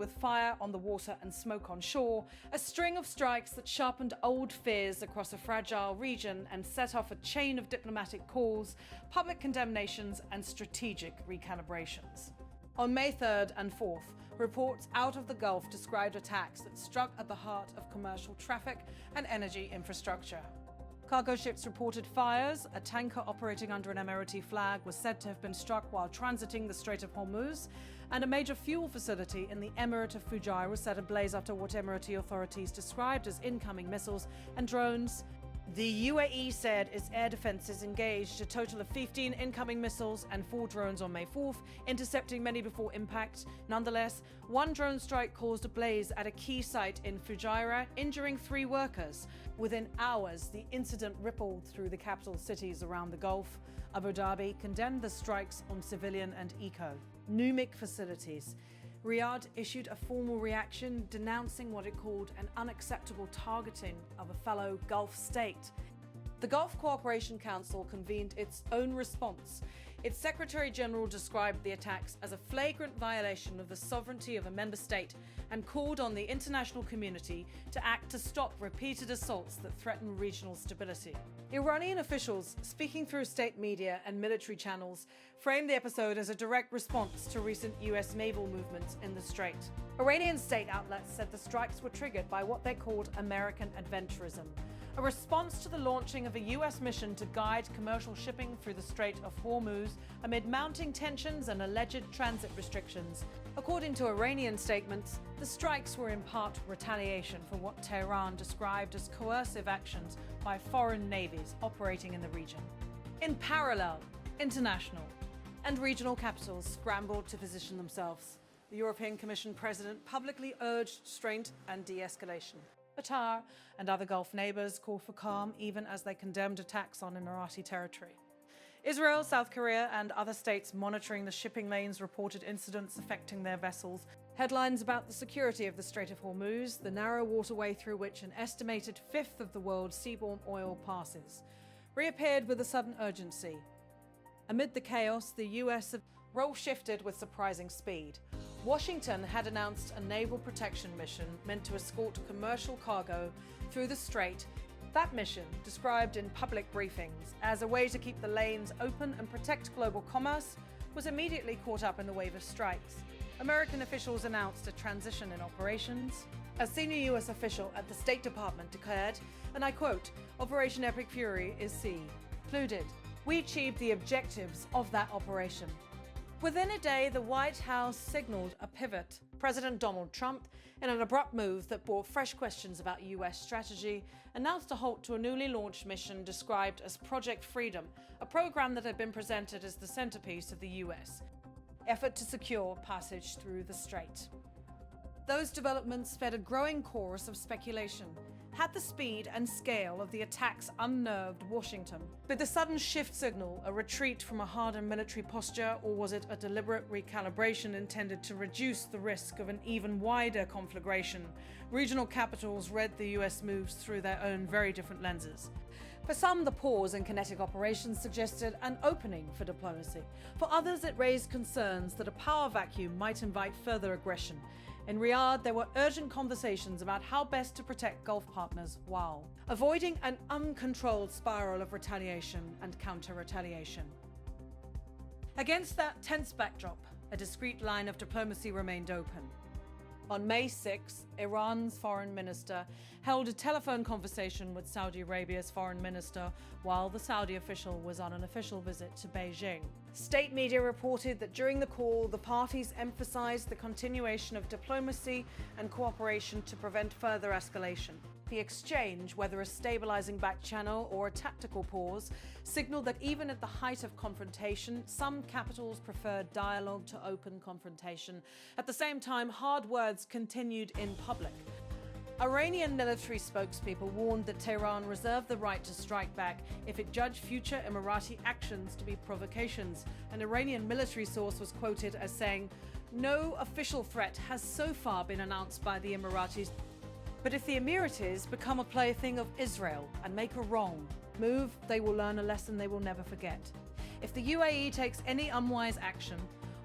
with fire on the water and smoke on shore, a string of strikes that sharpened old fears across a fragile region and set off a chain of diplomatic calls, public condemnations, and strategic recalibrations. On May 3rd and 4th, reports out of the Gulf described attacks that struck at the heart of commercial traffic and energy infrastructure. Cargo ships reported fires. A tanker operating under an Emirati flag was said to have been struck while transiting the Strait of Hormuz, and a major fuel facility in the Emirate of Fujairah was set ablaze after what Emirati authorities described as incoming missiles and drones. The UAE said its air defences engaged a total of 15 incoming missiles and 4 drones on May 4th, intercepting many before impact. Nonetheless, one drone strike caused a blaze at a key site in Fujairah, injuring 3 workers. Within hours, the incident rippled through the capital cities around the Gulf. Abu Dhabi condemned the strikes on civilian and economic facilities. Riyadh issued a formal reaction denouncing what it called an unacceptable targeting of a fellow Gulf state. The Gulf Cooperation Council convened its own response. Its Secretary General described the attacks as a flagrant violation of the sovereignty of a member state and called on the international community to act to stop repeated assaults that threaten regional stability. Iranian officials, speaking through state media and military channels, framed the episode as a direct response to recent US naval movements in the Strait. Iranian state outlets said the strikes were triggered by what they called American adventurism, a response to the launching of a US mission to guide commercial shipping through the Strait of Hormuz amid mounting tensions and alleged transit restrictions. According to Iranian statements, the strikes were in part retaliation for what Tehran described as coercive actions by foreign navies operating in the region. In parallel, international and regional capitals scrambled to position themselves. The European Commission President publicly urged restraint and de-escalation. Qatar and other Gulf neighbors called for calm even as they condemned attacks on Emirati territory. Israel, South Korea, and other states monitoring the shipping lanes reported incidents affecting their vessels. Headlines about the security of the Strait of Hormuz, the narrow waterway through which an estimated fifth of the world's seaborne oil passes, reappeared with a sudden urgency. Amid the chaos, the US role shifted with surprising speed. Washington had announced a naval protection mission meant to escort commercial cargo through the Strait. That mission, described in public briefings as a way to keep the lanes open and protect global commerce, was immediately caught up in the wave of strikes. American officials announced a transition in operations. A senior US official at the State Department declared, and I quote, "Operation Epic Fury is concluded. We achieved the objectives of that operation." Within a day, the White House signaled a pivot. President Donald Trump, in an abrupt move that brought fresh questions about US strategy, announced a halt to a newly launched mission described as Project Freedom, a program that had been presented as the centerpiece of the US effort to secure passage through the Strait. Those developments fed a growing chorus of speculation. Had the speed and scale of the attacks unnerved Washington? Did the sudden shift signal a retreat from a hardened military posture, or was it a deliberate recalibration intended to reduce the risk of an even wider conflagration? Regional capitals read the US moves through their own very different lenses. For some, the pause in kinetic operations suggested an opening for diplomacy. For others, it raised concerns that a power vacuum might invite further aggression. In Riyadh, there were urgent conversations about how best to protect Gulf partners while avoiding an uncontrolled spiral of retaliation and counter-retaliation. Against that tense backdrop, a discreet line of diplomacy remained open. On May 6, Iran's foreign minister held a telephone conversation with Saudi Arabia's foreign minister while the Saudi official was on an official visit to Beijing. State media reported that during the call, the parties emphasized the continuation of diplomacy and cooperation to prevent further escalation. The exchange, whether a stabilizing back channel or a tactical pause, signaled that even at the height of confrontation, some capitals preferred dialogue to open confrontation. At the same time, hard words continued in public. Iranian military spokespeople warned that Tehran reserved the right to strike back if it judged future Emirati actions to be provocations. An Iranian military source was quoted as saying, "No official threat has so far been announced by the Emiratis. But if the Emiratis become a plaything of Israel and make a wrong move, they will learn a lesson they will never forget. If the UAE takes any unwise action,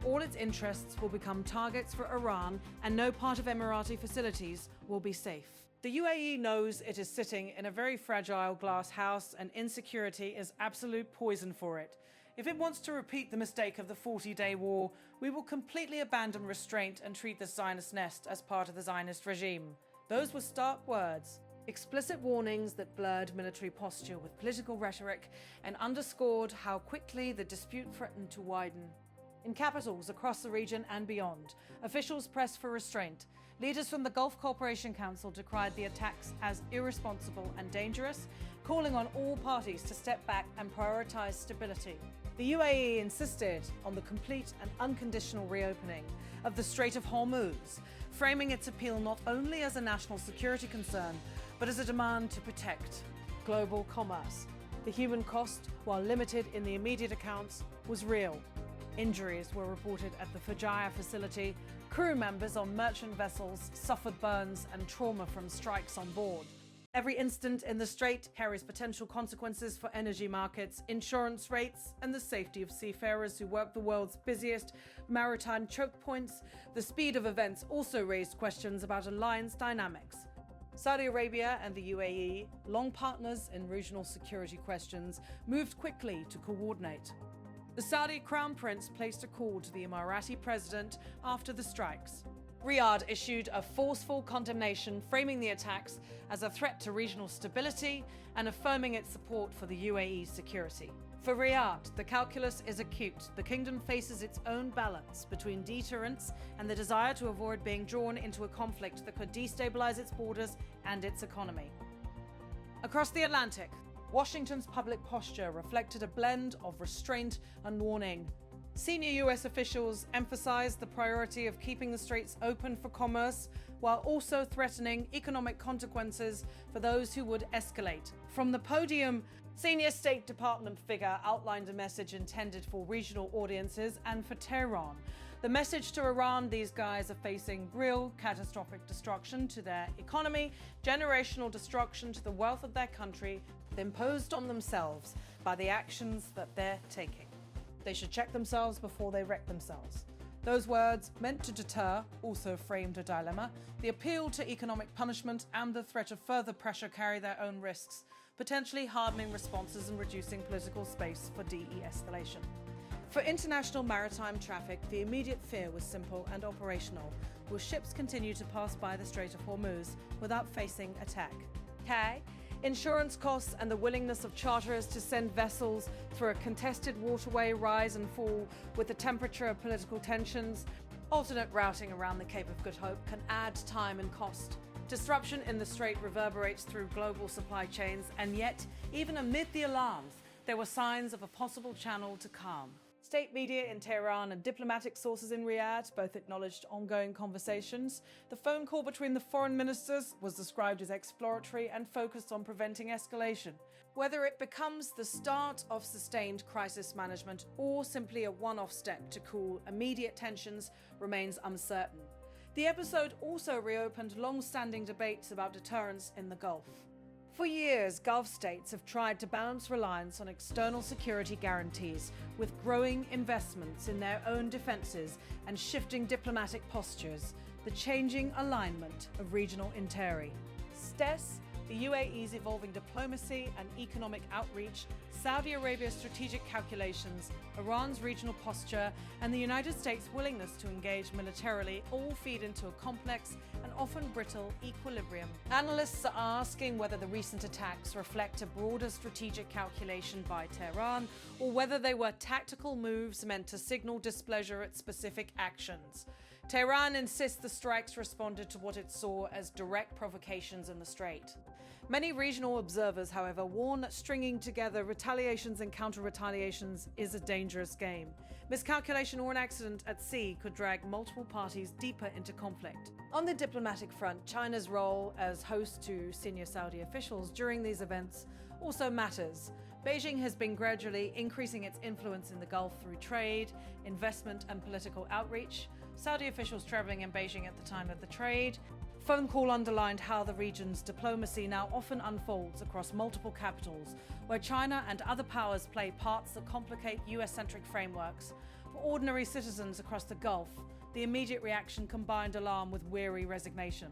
all its interests will become targets for Iran and no part of Emirati facilities will be safe. The UAE knows it is sitting in a very fragile glass house and insecurity is absolute poison for it. If it wants to repeat the mistake of the 40-day war, we will completely abandon restraint and treat the Zionist nest as part of the Zionist regime. Those were stark words, explicit warnings that blurred military posture with political rhetoric and underscored how quickly the dispute threatened to widen. In capitals across the region and beyond, officials pressed for restraint. Leaders from the Gulf Cooperation Council decried the attacks as irresponsible and dangerous, calling on all parties to step back and prioritize stability. The UAE insisted on the complete and unconditional reopening of the Strait of Hormuz, framing its appeal not only as a national security concern, but as a demand to protect global commerce. The human cost, while limited in the immediate accounts, was real. Injuries were reported at the Fujairah facility. Crew members on merchant vessels suffered burns and trauma from strikes on board. Every incident in the Strait carries potential consequences for energy markets, insurance rates, and the safety of seafarers who work the world's busiest maritime choke points. The speed of events also raised questions about alliance dynamics. Saudi Arabia and the UAE, long partners in regional security questions, moved quickly to coordinate. The Saudi Crown Prince placed a call to the Emirati president after the strikes. Riyadh issued a forceful condemnation, framing the attacks as a threat to regional stability and affirming its support for the UAE's security. For Riyadh, the calculus is acute. The kingdom faces its own balance between deterrence and the desire to avoid being drawn into a conflict that could destabilize its borders and its economy. Across the Atlantic, Washington's public posture reflected a blend of restraint and warning. Senior US officials emphasized the priority of keeping the straits open for commerce, while also threatening economic consequences for those who would escalate. From the podium, senior State Department figure outlined a message intended for regional audiences and for Tehran. The message to Iran: these guys are facing real catastrophic destruction to their economy, generational destruction to the wealth of their country, imposed on themselves by the actions that they're taking. They should check themselves before they wreck themselves. Those words, meant to deter, also framed a dilemma. The appeal to economic punishment and the threat of further pressure carry their own risks, potentially hardening responses and reducing political space for de-escalation. For international maritime traffic, the immediate fear was simple and operational. Will ships continue to pass by the Strait of Hormuz without facing attack? K. Insurance costs and the willingness of charterers to send vessels through a contested waterway rise and fall with the temperature of political tensions. Alternate routing around the Cape of Good Hope can add time and cost. Disruption in the Strait reverberates through global supply chains, and yet, even amid the alarms, there were signs of a possible channel to calm. State media in Tehran and diplomatic sources in Riyadh both acknowledged ongoing conversations. The phone call between the foreign ministers was described as exploratory and focused on preventing escalation. Whether it becomes the start of sustained crisis management or simply a one-off step to cool immediate tensions remains uncertain. The episode also reopened long-standing debates about deterrence in the Gulf. For years, Gulf states have tried to balance reliance on external security guarantees with growing investments in their own defenses and shifting diplomatic postures, the changing alignment of regional interri. STES, the UAE's evolving diplomacy and economic outreach, Saudi Arabia's strategic calculations, Iran's regional posture, and the United States' willingness to engage militarily all feed into a complex and often brittle equilibrium. Analysts are asking whether the recent attacks reflect a broader strategic calculation by Tehran, or whether they were tactical moves meant to signal displeasure at specific actions. Tehran insists the strikes responded to what it saw as direct provocations in the Strait. Many regional observers, however, warn that stringing together retaliations and counter-retaliations is a dangerous game. Miscalculation or an accident at sea could drag multiple parties deeper into conflict. On the diplomatic front, China's role as host to senior Saudi officials during these events also matters. Beijing has been gradually increasing its influence in the Gulf through trade, investment, and political outreach. Saudi officials traveling in Beijing at the time of the trade phone call underlined how the region's diplomacy now often unfolds across multiple capitals, where China and other powers play parts that complicate US-centric frameworks. For ordinary citizens across the Gulf, the immediate reaction combined alarm with weary resignation.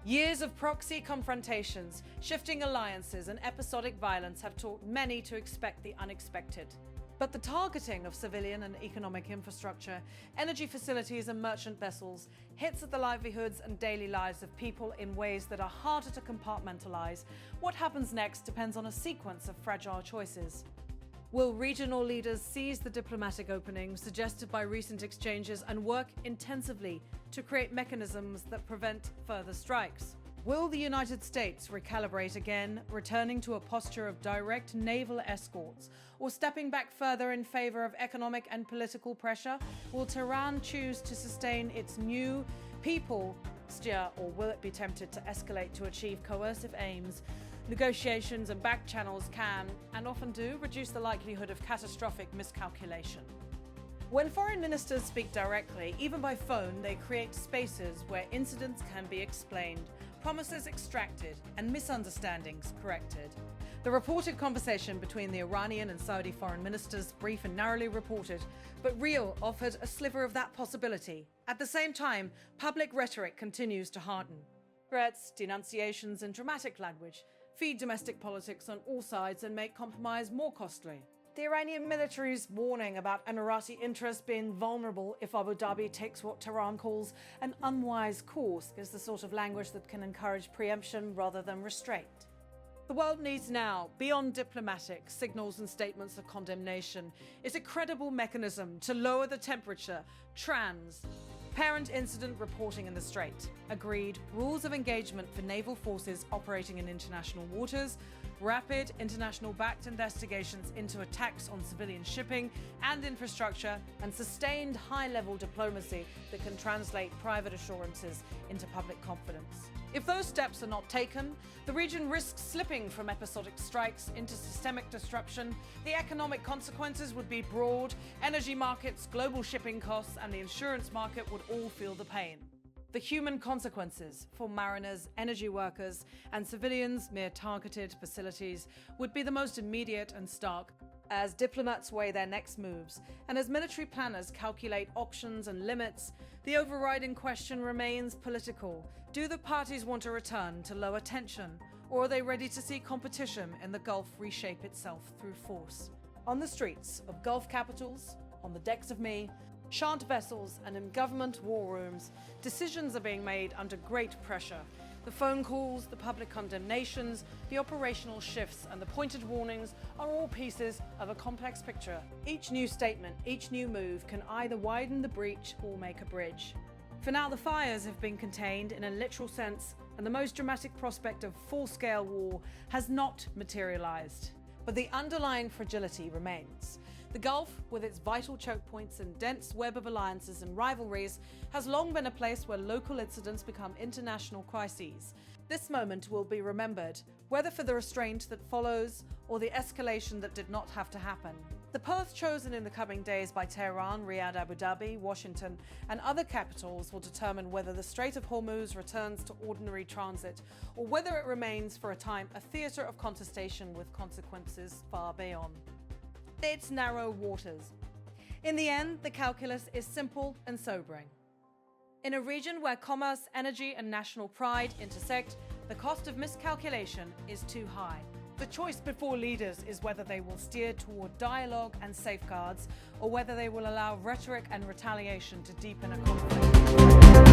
Years of proxy confrontations, shifting alliances, and episodic violence have taught many to expect the unexpected. But the targeting of civilian and economic infrastructure, energy facilities and merchant vessels hits at the livelihoods and daily lives of people in ways that are harder to compartmentalize. What happens next depends on a sequence of fragile choices. Will regional leaders seize the diplomatic opening suggested by recent exchanges and work intensively to create mechanisms that prevent further strikes? Will the United States recalibrate again, returning to a posture of direct naval escorts, or stepping back further in favor of economic and political pressure? Will Tehran choose to sustain its new people steer, or will it be tempted to escalate to achieve coercive aims? Negotiations and back channels can, and often do, reduce the likelihood of catastrophic miscalculation. When foreign ministers speak directly, even by phone, they create spaces where incidents can be explained, promises extracted, and misunderstandings corrected. The reported conversation between the Iranian and Saudi foreign ministers, brief and narrowly reported, but real, offered a sliver of that possibility. At the same time, public rhetoric continues to harden. Threats, denunciations, and dramatic language feed domestic politics on all sides and make compromise more costly. The Iranian military's warning about Emirati interests being vulnerable if Abu Dhabi takes what Tehran calls an unwise course is the sort of language that can encourage preemption rather than restraint. The world needs now, beyond diplomatic signals and statements of condemnation, is a credible mechanism to lower the temperature. Transparent incident reporting in the Strait. Agreed rules of engagement for naval forces operating in international waters. Rapid international-backed investigations into attacks on civilian shipping and infrastructure, and sustained high-level diplomacy that can translate private assurances into public confidence. If those steps are not taken, the region risks slipping from episodic strikes into systemic disruption. The economic consequences would be broad. Energy markets, global shipping costs, and the insurance market would all feel the pain. The human consequences for mariners, energy workers, and civilians, mere targeted facilities, would be the most immediate and stark. As diplomats weigh their next moves, and as military planners calculate options and limits, the overriding question remains political. Do the parties want to return to lower tension, or are they ready to see competition in the Gulf reshape itself through force? On the streets of Gulf capitals, on the decks of Shant vessels, and in government war rooms, decisions are being made under great pressure. The phone calls, the public condemnations, the operational shifts, and the pointed warnings are all pieces of a complex picture. Each new statement, each new move can either widen the breach or make a bridge. For now, the fires have been contained in a literal sense, and the most dramatic prospect of full-scale war has not materialized. But the underlying fragility remains. The Gulf, with its vital choke points and dense web of alliances and rivalries, has long been a place where local incidents become international crises. This moment will be remembered, whether for the restraint that follows or the escalation that did not have to happen. The path chosen in the coming days by Tehran, Riyadh, Abu Dhabi, Washington, and other capitals will determine whether the Strait of Hormuz returns to ordinary transit, or whether it remains for a time a theatre of contestation with consequences far beyond its narrow waters. In the end, the calculus is simple and sobering. In a region where commerce, energy, and national pride intersect, the cost of miscalculation is too high. The choice before leaders is whether they will steer toward dialogue and safeguards, or whether they will allow rhetoric and retaliation to deepen a conflict.